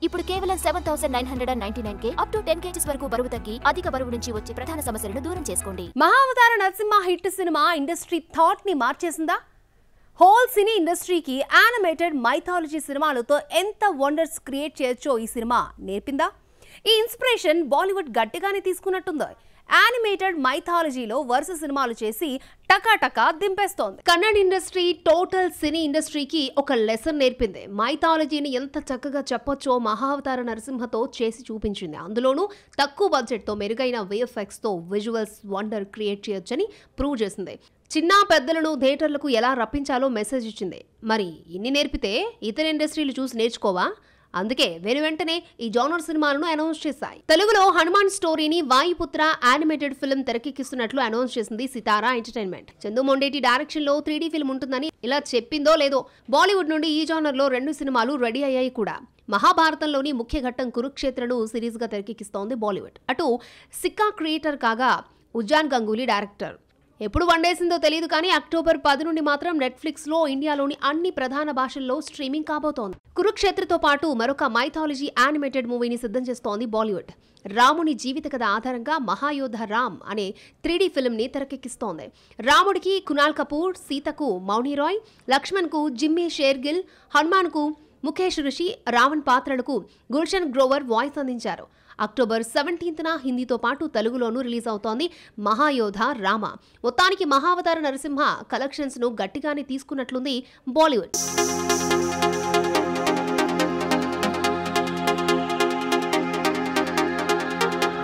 ఇప్పుడు కేవలం 7999K up to 10 kgs వరకు బరువు తగ్గి అధిక బరువు నుంచి వచ్చే ప్రధాన సమస్యలను దూరం చేసుకోండి. Mahavatar Narasimha hit cinema industry thought ని మార్చేసిందా? హోల్ సినీ ఇండస్ట్రీకి యానిమేటెడ్ మైథాలజీ సినిమాలతో ఎంత వండర్స్ క్రియేట్ చేయొచ్చో ఈ సినిమా నేర్పిందా? ఈ ఇన్స్పిరేషన్ బాలీవుడ్ గట్టిగానే తీసుకున్నట్టుంది. యానిమేటెడ్ మైథాలజీలో వరుస సినిమాలు చేసి టకాటకా దింపేస్తోంది. కన్నడ ఇండస్ట్రీ టోటల్ సినీ ఇండస్ట్రీకి ఒక లెసన్ నేర్పింది. మైథాలజీని ఎంత చక్కగా చెప్పొచ్చో మహావతార నరసింహతో చేసి చూపించింది. అందులోనూ తక్కువ బడ్జెట్తో మెరుగైన VFXతో విజువల్స్ వండర్ క్రియేట్ చేయొచ్చని ప్రూవ్ చేసింది. చిన్న పెద్దలను థియేటర్లకు ఎలా రప్పించాలో మెసేజ్ ఇచ్చింది. మరి ఇన్ని నేర్పితే ఇతర ఇండస్ట్రీలు చూసి నేర్చుకోవా? అందుకే వెంటనే ఈ జానర్ సినిమాలను అనౌన్స్ చేశాయి. తెలుగులో హనుమాన్ స్టోరీని వాయుపుత్ర యానిమేటెడ్ ఫిల్మ్ తెరకెక్కిస్తున్నట్లు అనౌన్స్ చేసింది సితారా ఎంటర్టైన్మెంట్. చందు మొండేటి డైరెక్షన్ లో 3D ఫిల్మ్ ఉంటుందని ఇలా చెప్పిందో లేదో బాలీవుడ్ నుండి ఈ జానర్ లో 2 సినిమాలు రెడీ అయ్యాయి కూడా. మహాభారతంలోని ముఖ్య ఘట్టం కురుక్షేత్రను సిరీస్ గా తెరకెక్కిస్తోంది బాలీవుడ్. అటు సిక్కా క్రియేటర్ కాగా ఉజ్జాన్ గంగూలీ డైరెక్టర్. ఎప్పుడు వండేసిందో తెలియదు కానీ అక్టోబర్ 10 నుండి మాత్రం నెట్ఫ్లిక్స్ లో ఇండియాలోని అన్ని ప్రధాన భాషల్లో స్ట్రీమింగ్ కాబోతోంది. కురుక్షేత్రతో పాటు మరొక మైథాలజీ యానిమేటెడ్ మూవీని సిద్ధం చేస్తోంది బాలీవుడ్. రాముని జీవిత కథ ఆధారంగా మహాయోధ రామ్ అనే 3D ఫిల్మ్ ని తెరకెక్కిస్తోంది. రాముడికి కునాల్ కపూర్, సీతకు మౌని రాయ్, లక్ష్మణ్ కు జిమ్మీ షేర్గిల్, హనుమాన్ కు ముఖేష్ రిషి, రావణ్ పాత్రలకు గుల్షన్ గ్రోవర్ వాయిస్ అందించారు. అక్టోబర్ 17న హిందీతో పాటు తెలుగులోనూ రిలీజ్ అవుతోంది మహాయోధ రామ. మొత్తానికి మహావతార నరసింహ కలెక్షన్స్ ను గట్టిగానే తీసుకున్నట్లుంది బాలీవుడ్.